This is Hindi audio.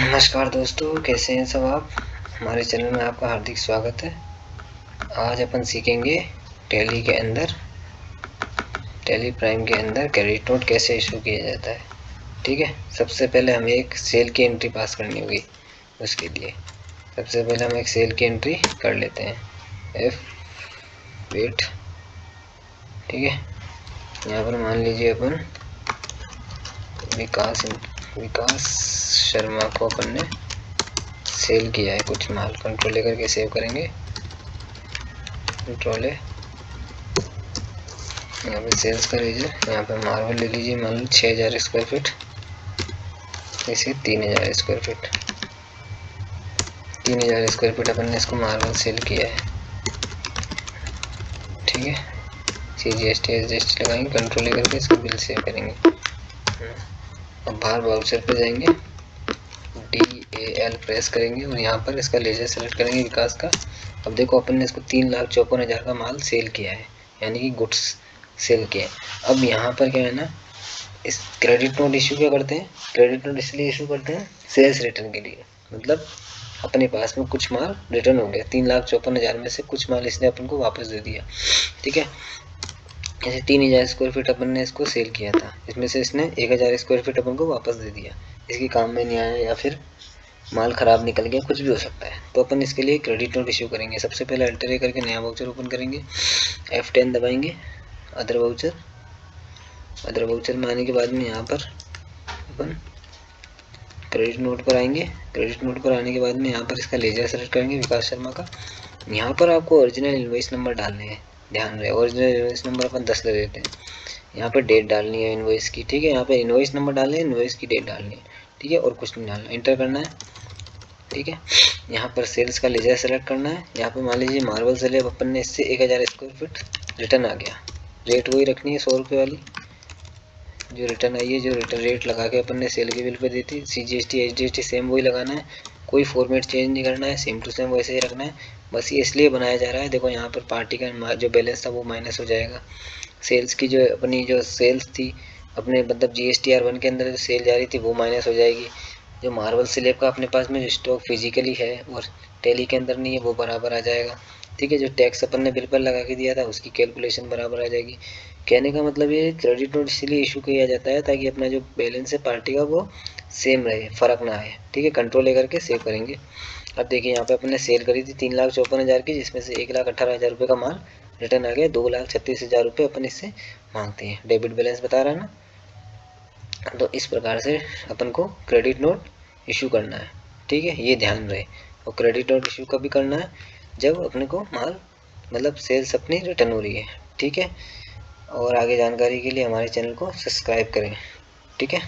नमस्कार दोस्तों, कैसे हैं सब आप। हमारे चैनल में आपका हार्दिक स्वागत है। आज अपन सीखेंगे टैली के अंदर, टैली प्राइम के अंदर क्रेडिट नोट कैसे इशू किया जाता है। ठीक है, सबसे पहले हमें एक सेल की एंट्री पास करनी होगी। उसके लिए सबसे पहले हम एक सेल की एंट्री कर लेते हैं F8। ठीक है, यहाँ पर मान लीजिए अपन विकास शर्मा को अपन ने सेल किया है कुछ माल। कंट्रोल लेकर के सेव करेंगे, कंट्रोल है, यहाँ पे सेल्स का रीजन, यहाँ पे मार्बल ले लीजिए, मान लो 6000 स्क्वायर फीट, इसे 3000 स्क्वायर फीट, 3000 स्क्वायर फीट अपन ने इसको मार्बल सेल किया है। ठीक है, CGST एडजस्ट लगाएंगे, कंट्रोल लेकर के इसको बिल सेव करेंगे। अब बाहर वाउचर पे जाएंगे, DAL प्रेस करेंगे और यहाँ पर इसका लेजर सेलेक्ट करेंगे विकास का। अब देखो अपन ने इसको 3,54,000 का माल सेल किया है, यानी कि गुड्स सेल किया है। अब यहाँ पर क्या है ना, इस क्रेडिट नोट इशू क्या करते हैं, क्रेडिट नोट इसलिए इशू करते हैं सेल्स रिटर्न के लिए। मतलब अपने पास में कुछ माल रिटर्न हो गया, 3,54,000 में से कुछ माल इसने अपन को वापस दे दिया। ठीक है, जैसे 3000 स्क्वायर फीट अपन ने इसको सेल किया था, इसमें से इसने 1000 स्क्वायर फीट अपन को वापस दे दिया। इसकी काम में नहीं आया या फिर माल ख़राब निकल गया, कुछ भी हो सकता है। तो अपन इसके लिए क्रेडिट नोट इशू करेंगे। सबसे पहले अल्टर ए करके नया वाउचर ओपन करेंगे, F10 दबाएंगे, अदर वाउचर में आने के बाद में यहाँ पर अपन क्रेडिट नोट पर आएंगे। क्रेडिट नोट पर आने के बाद में यहाँ पर इसका लेजर सेलेक्ट करेंगे विकास शर्मा का। यहाँ पर आपको ओरिजिनल इनवॉइस नंबर डालने हैं, ध्यान रहे। ओरिजिनल इनवॉइस नंबर अपन 10 ले लेते हैं। यहाँ पर डेट डालनी है इनवॉइस की। ठीक है, यहाँ पे इनवॉइस नंबर डालना है, इनवॉइस की डेट डालनी है। ठीक है, और कुछ नहीं डालना, इंटर करना है। ठीक है, यहाँ पर सेल्स का लेजर सेलेक्ट करना है। यहाँ पे मान लीजिए मार्बल सेल अपन ने इससे 1000 स्क्वायर फीट रिटर्न आ गया, रेट वही रखनी है 100 रुपये वाली जो रिटर्न आई है, जो रिटर्न रेट लगा के अपन ने सेल के बिल पे दी थी। CGST HDST सेम वही लगाना है, कोई फॉर्मेट चेंज नहीं करना है, सेम टू सेम वैसे ही रखना है। बस ये इसलिए बनाया जा रहा है, देखो यहाँ पर पार्टी का जो बैलेंस था वो माइनस हो जाएगा। सेल्स की जो अपनी जो सेल्स थी अपने, मतलब GSTR1 के अंदर जो सेल जा रही थी वो माइनस हो जाएगी। जो मार्बल स्लैब का अपने पास में जो स्टॉक फिजिकली है और टैली के अंदर नहीं है वो बराबर आ जाएगा। ठीक है, जो टैक्स अपन ने बिल पर लगा के दिया था उसकी कैलकुलेशन बराबर आ जाएगी। कहने का मतलब ये क्रेडिट नोट इसलिए इशू किया जाता है ताकि अपना जो बैलेंस है पार्टी का वो सेम रहे, फ़र्क ना आए। ठीक है, कंट्रोल लेकर के सेव करेंगे। अब देखिए यहाँ पे अपन ने सेल करी थी 3,54,000 की, जिसमें से 1,18,000 रुपये का माल रिटर्न आ गया। 2,36,000 रुपये अपन इससे मांगते हैं, डेबिट बैलेंस बता रहा है ना। तो इस प्रकार से अपन को क्रेडिट नोट इशू करना है। ठीक है, ये ध्यान रहे। और क्रेडिट नोट इशू कभी करना है जब अपने को माल, मतलब सेल्स अपनी रिटर्न हो रही है। ठीक है, और आगे जानकारी के लिए हमारे चैनल को सब्सक्राइब करें। ठीक है।